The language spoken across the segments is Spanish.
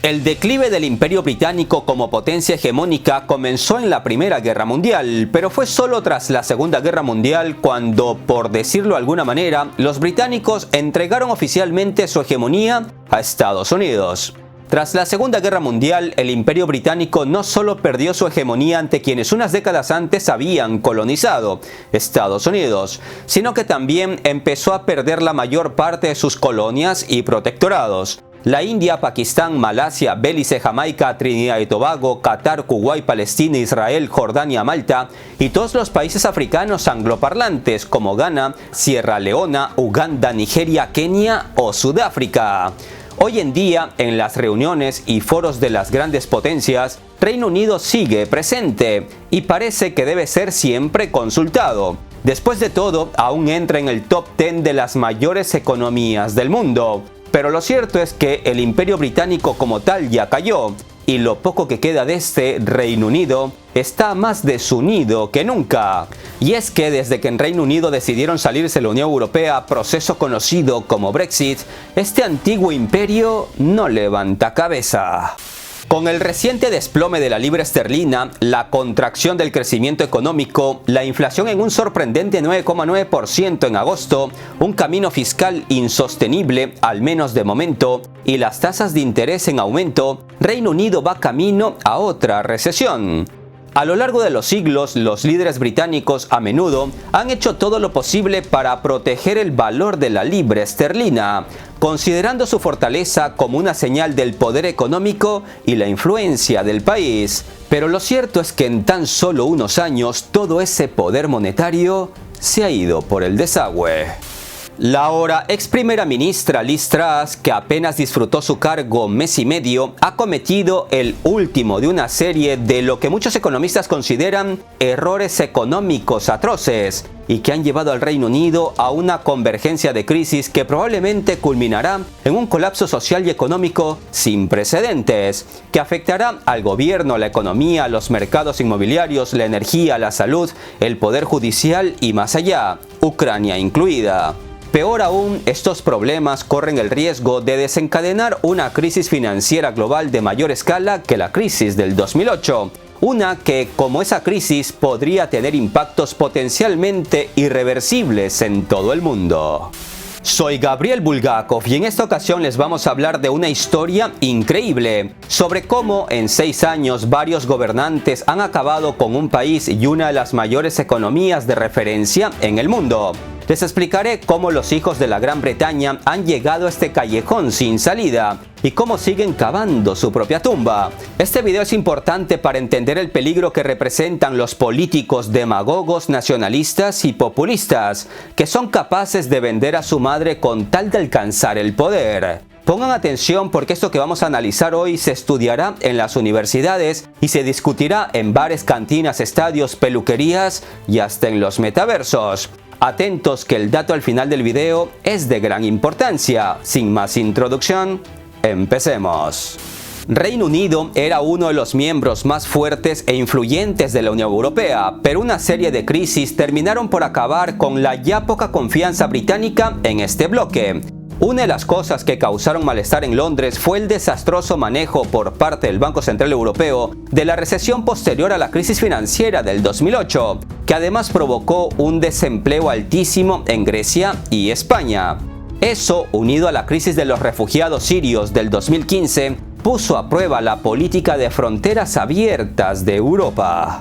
El declive del Imperio Británico como potencia hegemónica comenzó en la Primera Guerra Mundial, pero fue solo tras la Segunda Guerra Mundial cuando, por decirlo de alguna manera, los británicos entregaron oficialmente su hegemonía a Estados Unidos. Tras la Segunda Guerra Mundial, el Imperio Británico no solo perdió su hegemonía ante quienes unas décadas antes habían colonizado Estados Unidos, sino que también empezó a perder la mayor parte de sus colonias y protectorados. La India, Pakistán, Malasia, Belice, Jamaica, Trinidad y Tobago, Qatar, Kuwait, Palestina, Israel, Jordania, Malta y todos los países africanos angloparlantes como Ghana, Sierra Leona, Uganda, Nigeria, Kenia o Sudáfrica. Hoy en día, en las reuniones y foros de las grandes potencias, Reino Unido sigue presente y parece que debe ser siempre consultado. Después de todo, aún entra en el top 10 de las mayores economías del mundo. Pero lo cierto es que el Imperio Británico como tal ya cayó, y lo poco que queda de este Reino Unido está más desunido que nunca. Y es que desde que en Reino Unido decidieron salirse de la Unión Europea, proceso conocido como Brexit, este antiguo imperio no levanta cabeza. Con el reciente desplome de la libra esterlina, la contracción del crecimiento económico, la inflación en un sorprendente 9,9% en agosto, un camino fiscal insostenible, al menos de momento, y las tasas de interés en aumento, Reino Unido va camino a otra recesión. A lo largo de los siglos, los líderes británicos a menudo han hecho todo lo posible para proteger el valor de la libra esterlina, considerando su fortaleza como una señal del poder económico y la influencia del país. Pero lo cierto es que en tan solo unos años todo ese poder monetario se ha ido por el desagüe. La ahora ex primera ministra Liz Truss, que apenas disfrutó su cargo mes y medio, ha cometido el último de una serie de lo que muchos economistas consideran errores económicos atroces y que han llevado al Reino Unido a una convergencia de crisis que probablemente culminará en un colapso social y económico sin precedentes, que afectará al gobierno, la economía, los mercados inmobiliarios, la energía, la salud, el poder judicial y más allá, Ucrania incluida. Peor aún, estos problemas corren el riesgo de desencadenar una crisis financiera global de mayor escala que la crisis del 2008. Una que, como esa crisis, podría tener impactos potencialmente irreversibles en todo el mundo. Soy Gabriel Bulgakov y en esta ocasión les vamos a hablar de una historia increíble sobre cómo en 6 años varios gobernantes han acabado con un país y una de las mayores economías de referencia en el mundo. Les explicaré cómo los hijos de la Gran Bretaña han llegado a este callejón sin salida y cómo siguen cavando su propia tumba. Este video es importante para entender el peligro que representan los políticos demagogos, nacionalistas y populistas, que son capaces de vender a su madre con tal de alcanzar el poder. Pongan atención porque esto que vamos a analizar hoy se estudiará en las universidades y se discutirá en bares, cantinas, estadios, peluquerías y hasta en los metaversos. Atentos que el dato al final del video es de gran importancia. Sin más introducción, empecemos. Reino Unido era uno de los miembros más fuertes e influyentes de la Unión Europea, pero una serie de crisis terminaron por acabar con la ya poca confianza británica en este bloque. Una de las cosas que causaron malestar en Londres fue el desastroso manejo por parte del Banco Central Europeo de la recesión posterior a la crisis financiera del 2008, que además provocó un desempleo altísimo en Grecia y España. Eso, unido a la crisis de los refugiados sirios del 2015, puso a prueba la política de fronteras abiertas de Europa.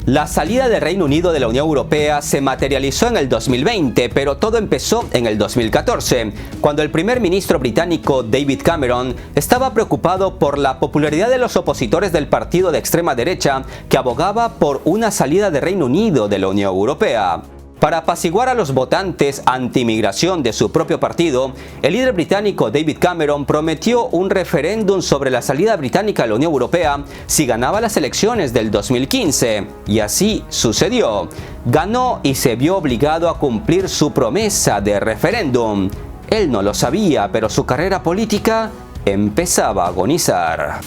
La salida del Reino Unido de la Unión Europea se materializó en el 2020, pero todo empezó en el 2014, cuando el primer ministro británico David Cameron estaba preocupado por la popularidad de los opositores del partido de extrema derecha que abogaba por una salida del Reino Unido de la Unión Europea. Para apaciguar a los votantes anti-inmigración de su propio partido, el líder británico David Cameron prometió un referéndum sobre la salida británica de la Unión Europea si ganaba las elecciones del 2015. Y así sucedió. Ganó y se vio obligado a cumplir su promesa de referéndum. Él no lo sabía, pero su carrera política empezaba a agonizar.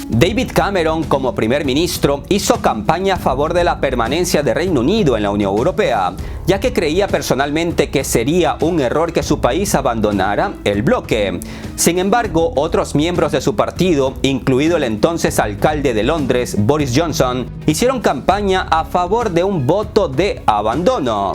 David Cameron, como primer ministro, hizo campaña a favor de la permanencia de Reino Unido en la Unión Europea, ya que creía personalmente que sería un error que su país abandonara el bloque. Sin embargo, otros miembros de su partido, incluido el entonces alcalde de Londres, Boris Johnson, hicieron campaña a favor de un voto de abandono.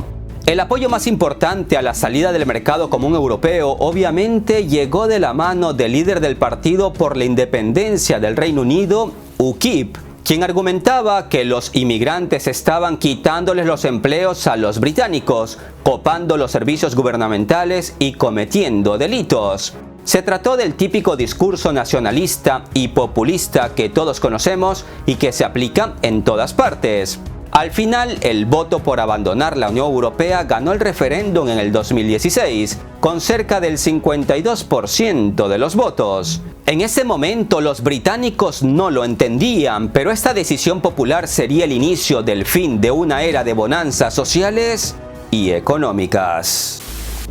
El apoyo más importante a la salida del mercado común europeo obviamente llegó de la mano del líder del Partido por la Independencia del Reino Unido, UKIP, quien argumentaba que los inmigrantes estaban quitándoles los empleos a los británicos, copando los servicios gubernamentales y cometiendo delitos. Se trató del típico discurso nacionalista y populista que todos conocemos y que se aplica en todas partes. Al final, el voto por abandonar la Unión Europea ganó el referéndum en el 2016, con cerca del 52% de los votos. En ese momento los británicos no lo entendían, pero esta decisión popular sería el inicio del fin de una era de bonanzas sociales y económicas.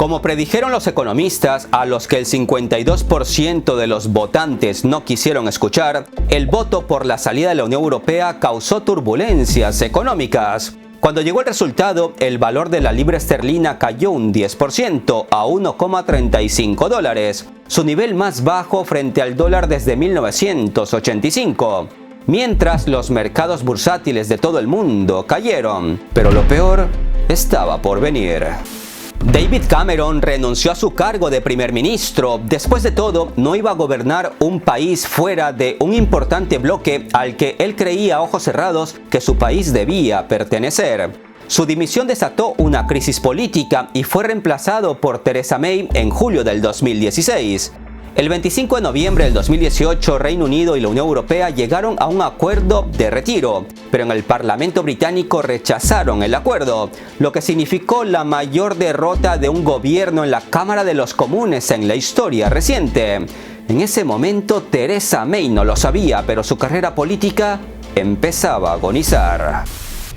Como predijeron los economistas, a los que el 52% de los votantes no quisieron escuchar, el voto por la salida de la Unión Europea causó turbulencias económicas. Cuando llegó el resultado, el valor de la libra esterlina cayó un 10% a 1,35 dólares, su nivel más bajo frente al dólar desde 1985. Mientras los mercados bursátiles de todo el mundo cayeron, pero lo peor estaba por venir. David Cameron renunció a su cargo de primer ministro. Después de todo, no iba a gobernar un país fuera de un importante bloque al que él creía a ojos cerrados que su país debía pertenecer. Su dimisión desató una crisis política y fue reemplazado por Theresa May en julio del 2016. El 25 de noviembre del 2018, Reino Unido y la Unión Europea llegaron a un acuerdo de retiro, pero en el Parlamento británico rechazaron el acuerdo, lo que significó la mayor derrota de un gobierno en la Cámara de los Comunes en la historia reciente. En ese momento, Theresa May no lo sabía, pero su carrera política empezaba a agonizar.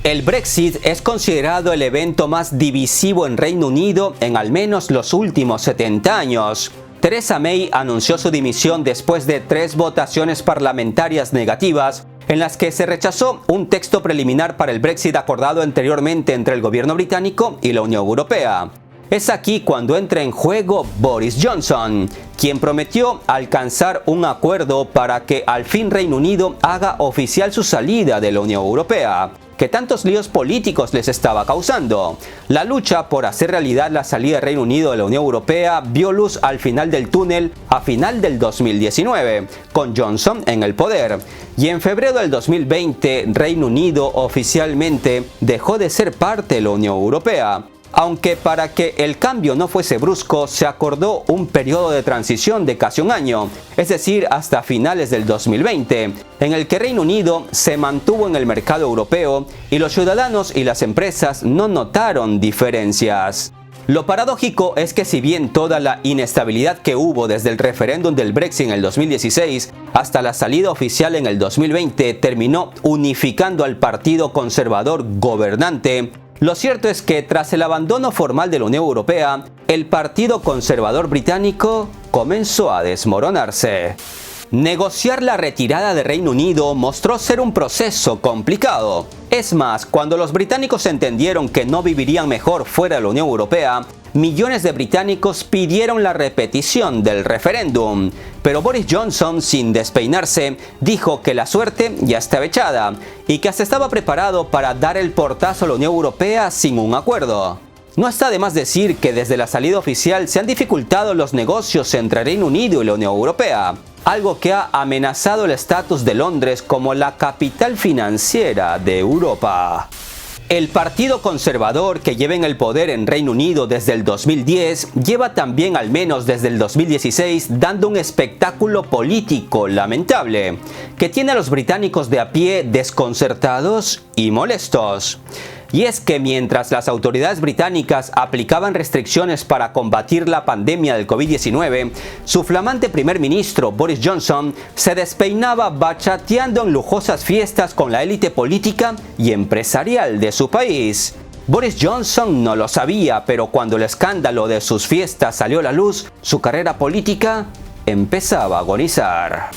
El Brexit es considerado el evento más divisivo en Reino Unido en al menos los últimos 70 años. Theresa May anunció su dimisión después de 3 votaciones parlamentarias negativas en las que se rechazó un texto preliminar para el Brexit acordado anteriormente entre el gobierno británico y la Unión Europea. Es aquí cuando entra en juego Boris Johnson, quien prometió alcanzar un acuerdo para que al fin Reino Unido haga oficial su salida de la Unión Europea, que tantos líos políticos les estaba causando. La lucha por hacer realidad la salida del Reino Unido de la Unión Europea vio luz al final del túnel a final del 2019, con Johnson en el poder. Y en febrero del 2020, Reino Unido oficialmente dejó de ser parte de la Unión Europea. Aunque para que el cambio no fuese brusco, se acordó un periodo de transición de casi un año, es decir, hasta finales del 2020, en el que Reino Unido se mantuvo en el mercado europeo y los ciudadanos y las empresas no notaron diferencias. Lo paradójico es que si bien toda la inestabilidad que hubo desde el referéndum del Brexit en el 2016 hasta la salida oficial en el 2020 terminó unificando al Partido Conservador gobernante, lo cierto es que tras el abandono formal de la Unión Europea, el Partido Conservador británico comenzó a desmoronarse. Negociar la retirada de Reino Unido mostró ser un proceso complicado. Es más, cuando los británicos entendieron que no vivirían mejor fuera de la Unión Europea, millones de británicos pidieron la repetición del referéndum. Pero Boris Johnson, sin despeinarse, dijo que la suerte ya estaba echada y que hasta estaba preparado para dar el portazo a la Unión Europea sin un acuerdo. No está de más decir que desde la salida oficial se han dificultado los negocios entre Reino Unido y la Unión Europea, algo que ha amenazado el estatus de Londres como la capital financiera de Europa. El Partido Conservador, que lleva en el poder en Reino Unido desde el 2010, lleva también al menos desde el 2016 dando un espectáculo político lamentable, que tiene a los británicos de a pie desconcertados y molestos. Y es que mientras las autoridades británicas aplicaban restricciones para combatir la pandemia del COVID-19, su flamante primer ministro Boris Johnson se despeinaba bachateando en lujosas fiestas con la élite política y empresarial de su país. Boris Johnson no lo sabía, pero cuando el escándalo de sus fiestas salió a la luz, su carrera política empezaba a agonizar.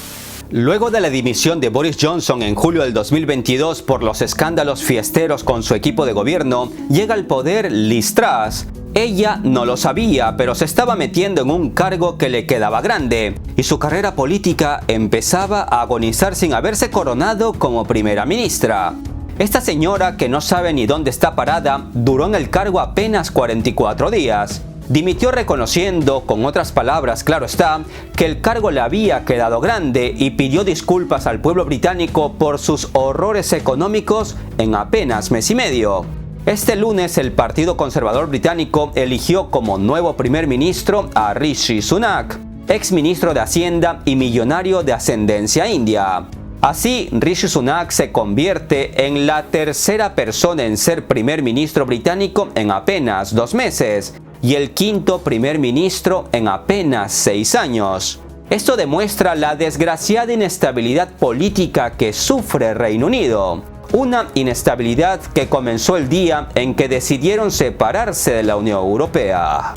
Luego de la dimisión de Boris Johnson en julio del 2022 por los escándalos fiesteros con su equipo de gobierno, llega al poder Liz Truss. Ella no lo sabía, pero se estaba metiendo en un cargo que le quedaba grande, y su carrera política empezaba a agonizar sin haberse coronado como primera ministra. Esta señora, que no sabe ni dónde está parada, duró en el cargo apenas 44 días. Dimitió reconociendo, con otras palabras, claro está, que el cargo le había quedado grande y pidió disculpas al pueblo británico por sus horrores económicos en apenas mes y medio. Este lunes el Partido Conservador británico eligió como nuevo primer ministro a Rishi Sunak, ex ministro de Hacienda y millonario de ascendencia india. Así, Rishi Sunak se convierte en la tercera persona en ser primer ministro británico en apenas 2 meses y el quinto primer ministro en apenas 6 años. Esto demuestra la desgraciada inestabilidad política que sufre Reino Unido. Una inestabilidad que comenzó el día en que decidieron separarse de la Unión Europea.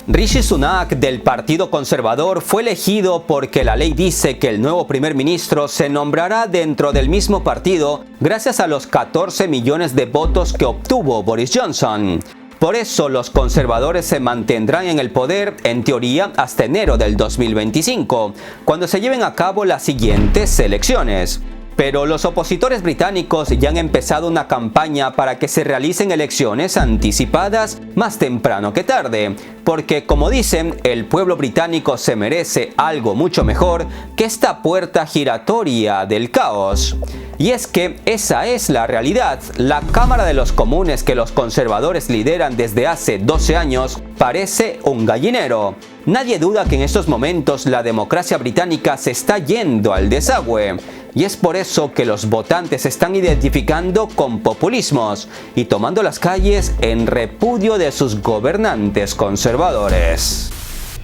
Rishi Sunak del Partido Conservador fue elegido porque la ley dice que el nuevo primer ministro se nombrará dentro del mismo partido gracias a los 14 millones de votos que obtuvo Boris Johnson. Por eso los conservadores se mantendrán en el poder, en teoría, hasta enero del 2025, cuando se lleven a cabo las siguientes elecciones. Pero los opositores británicos ya han empezado una campaña para que se realicen elecciones anticipadas más temprano que tarde, porque como dicen, el pueblo británico se merece algo mucho mejor que esta puerta giratoria del caos. Y es que esa es la realidad. La Cámara de los Comunes que los conservadores lideran desde hace 12 años parece un gallinero. Nadie duda que en estos momentos la democracia británica se está yendo al desagüe. Y es por eso que los votantes se están identificando con populismos y tomando las calles en repudio de sus gobernantes conservadores.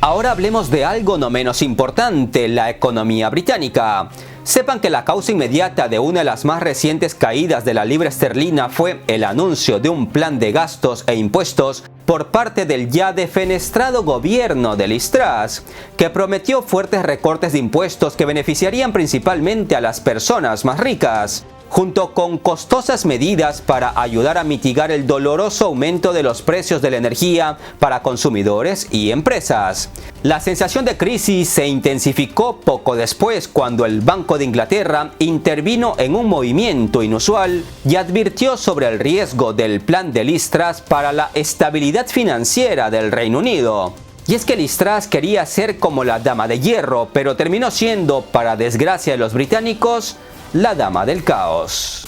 Ahora hablemos de algo no menos importante, la economía británica. Sepan que la causa inmediata de una de las más recientes caídas de la libra esterlina fue el anuncio de un plan de gastos e impuestos por parte del ya defenestrado gobierno de Liz Truss, que prometió fuertes recortes de impuestos que beneficiarían principalmente a las personas más ricas, junto con costosas medidas para ayudar a mitigar el doloroso aumento de los precios de la energía para consumidores y empresas. La sensación de crisis se intensificó poco después cuando el Banco de Inglaterra intervino en un movimiento inusual y advirtió sobre el riesgo del plan de Liz Truss para la estabilidad financiera del Reino Unido. Y es que Liz Truss quería ser como la Dama de Hierro, pero terminó siendo, para desgracia de los británicos, la Dama del Caos.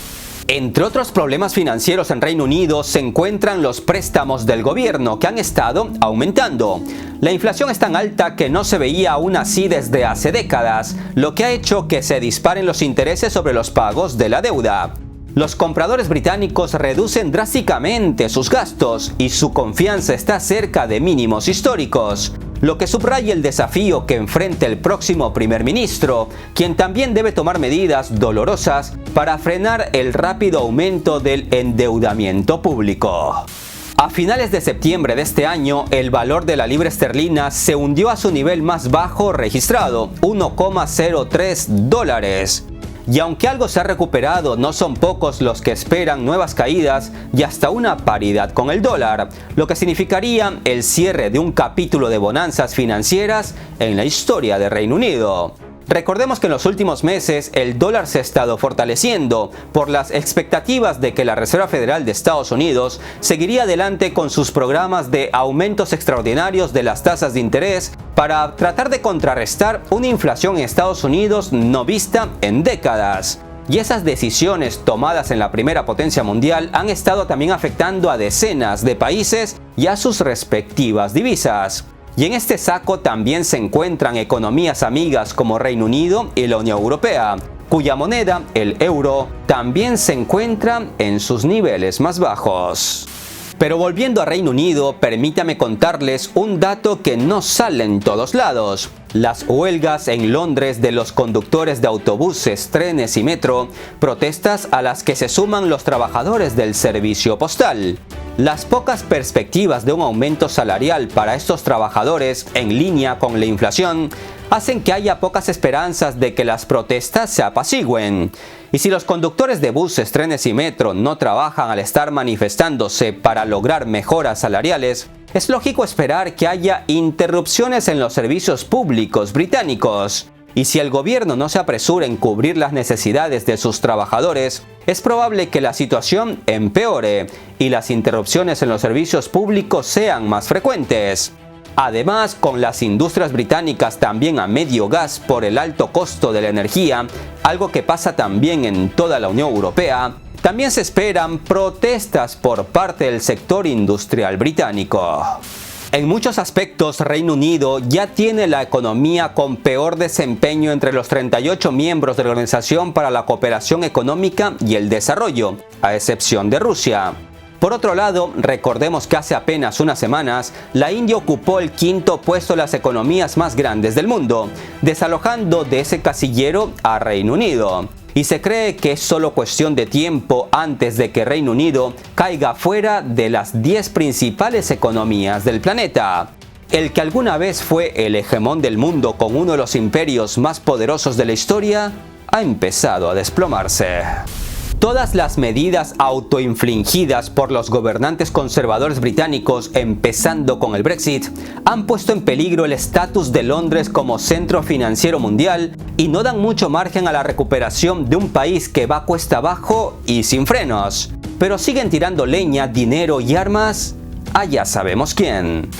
Entre otros problemas financieros en Reino Unido se encuentran los préstamos del gobierno, que han estado aumentando. La inflación es tan alta que no se veía aún así desde hace décadas, lo que ha hecho que se disparen los intereses sobre los pagos de la deuda. Los compradores británicos reducen drásticamente sus gastos y su confianza está cerca de mínimos históricos, lo que subraya el desafío que enfrenta el próximo primer ministro, quien también debe tomar medidas dolorosas para frenar el rápido aumento del endeudamiento público. A finales de septiembre de este año, el valor de la libra esterlina se hundió a su nivel más bajo registrado, 1,03 dólares. Y aunque algo se ha recuperado, no son pocos los que esperan nuevas caídas y hasta una paridad con el dólar, lo que significaría el cierre de un capítulo de bonanzas financieras en la historia de Reino Unido. Recordemos que en los últimos meses el dólar se ha estado fortaleciendo por las expectativas de que la Reserva Federal de Estados Unidos seguiría adelante con sus programas de aumentos extraordinarios de las tasas de interés para tratar de contrarrestar una inflación en Estados Unidos no vista en décadas. Y esas decisiones tomadas en la primera potencia mundial han estado también afectando a decenas de países y a sus respectivas divisas. Y en este saco también se encuentran economías amigas como Reino Unido y la Unión Europea, cuya moneda, el euro, también se encuentra en sus niveles más bajos. Pero volviendo a Reino Unido, permítame contarles un dato que no sale en todos lados. Las huelgas en Londres de los conductores de autobuses, trenes y metro, protestas a las que se suman los trabajadores del servicio postal. Las pocas perspectivas de un aumento salarial para estos trabajadores en línea con la inflación hacen que haya pocas esperanzas de que las protestas se apacigüen. Y si los conductores de buses, trenes y metro no trabajan al estar manifestándose para lograr mejoras salariales, es lógico esperar que haya interrupciones en los servicios públicos británicos. Y si el gobierno no se apresura en cubrir las necesidades de sus trabajadores, es probable que la situación empeore y las interrupciones en los servicios públicos sean más frecuentes. Además, con las industrias británicas también a medio gas por el alto costo de la energía, algo que pasa también en toda la Unión Europea, también se esperan protestas por parte del sector industrial británico. En muchos aspectos, Reino Unido ya tiene la economía con peor desempeño entre los 38 miembros de la Organización para la Cooperación Económica y el Desarrollo, a excepción de Rusia. Por otro lado, recordemos que hace apenas unas semanas, la India ocupó el quinto puesto de las economías más grandes del mundo, desalojando de ese casillero a Reino Unido. Y se cree que es solo cuestión de tiempo antes de que Reino Unido caiga fuera de las 10 principales economías del planeta. El que alguna vez fue el hegemón del mundo con uno de los imperios más poderosos de la historia, ha empezado a desplomarse. Todas las medidas autoinfligidas por los gobernantes conservadores británicos, empezando con el Brexit, han puesto en peligro el estatus de Londres como centro financiero mundial y no dan mucho margen a la recuperación de un país que va cuesta abajo y sin frenos. Pero siguen tirando leña, dinero y armas a ya sabemos quién.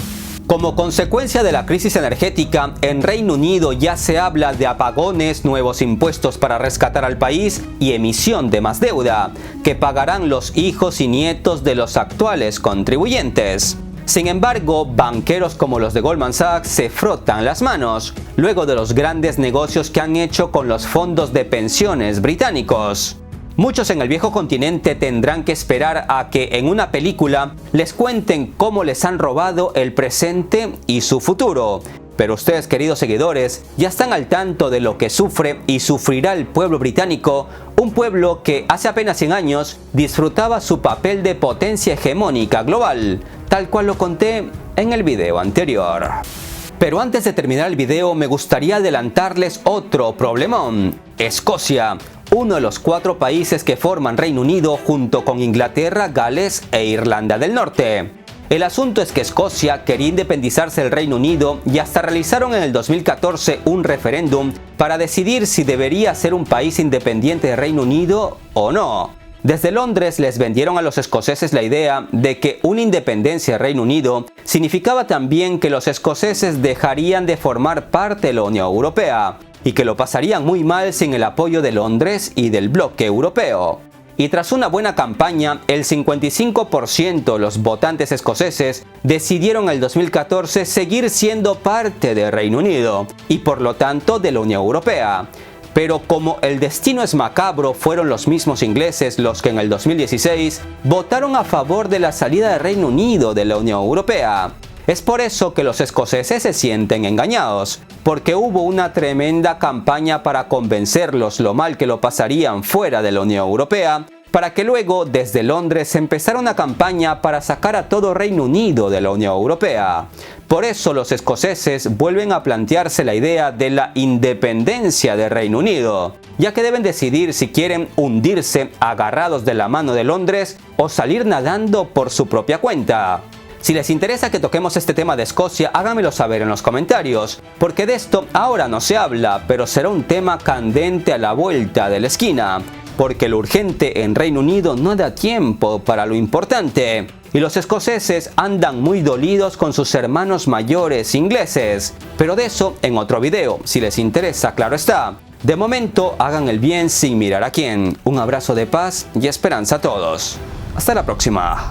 Como consecuencia de la crisis energética, en Reino Unido ya se habla de apagones, nuevos impuestos para rescatar al país y emisión de más deuda, que pagarán los hijos y nietos de los actuales contribuyentes. Sin embargo, banqueros como los de Goldman Sachs se frotan las manos, luego de los grandes negocios que han hecho con los fondos de pensiones británicos. Muchos en el viejo continente tendrán que esperar a que en una película les cuenten cómo les han robado el presente y su futuro. Pero ustedes, queridos seguidores, ya están al tanto de lo que sufre y sufrirá el pueblo británico, un pueblo que hace apenas 100 años disfrutaba su papel de potencia hegemónica global, tal cual lo conté en el video anterior. Pero antes de terminar el video me gustaría adelantarles otro problemón: Escocia, uno de los 4 países que forman Reino Unido junto con Inglaterra, Gales e Irlanda del Norte. El asunto es que Escocia quería independizarse del Reino Unido y hasta realizaron en el 2014 un referéndum para decidir si debería ser un país independiente de Reino Unido o no. Desde Londres les vendieron a los escoceses la idea de que una independencia del Reino Unido significaba también que los escoceses dejarían de formar parte de la Unión Europea y que lo pasarían muy mal sin el apoyo de Londres y del bloque europeo. Y tras una buena campaña, el 55% de los votantes escoceses decidieron en el 2014 seguir siendo parte del Reino Unido y por lo tanto de la Unión Europea. Pero como el destino es macabro, fueron los mismos ingleses los que en el 2016 votaron a favor de la salida del Reino Unido de la Unión Europea. Es por eso que los escoceses se sienten engañados, porque hubo una tremenda campaña para convencerlos lo mal que lo pasarían fuera de la Unión Europea, para que luego desde Londres empezara una campaña para sacar a todo Reino Unido de la Unión Europea. Por eso los escoceses vuelven a plantearse la idea de la independencia del Reino Unido, ya que deben decidir si quieren hundirse agarrados de la mano de Londres o salir nadando por su propia cuenta. Si les interesa que toquemos este tema de Escocia, háganmelo saber en los comentarios, porque de esto ahora no se habla, pero será un tema candente a la vuelta de la esquina, porque lo urgente en Reino Unido no da tiempo para lo importante, y los escoceses andan muy dolidos con sus hermanos mayores ingleses, pero de eso en otro video, si les interesa, claro está. De momento, hagan el bien sin mirar a quién. Un abrazo de paz y esperanza a todos. Hasta la próxima.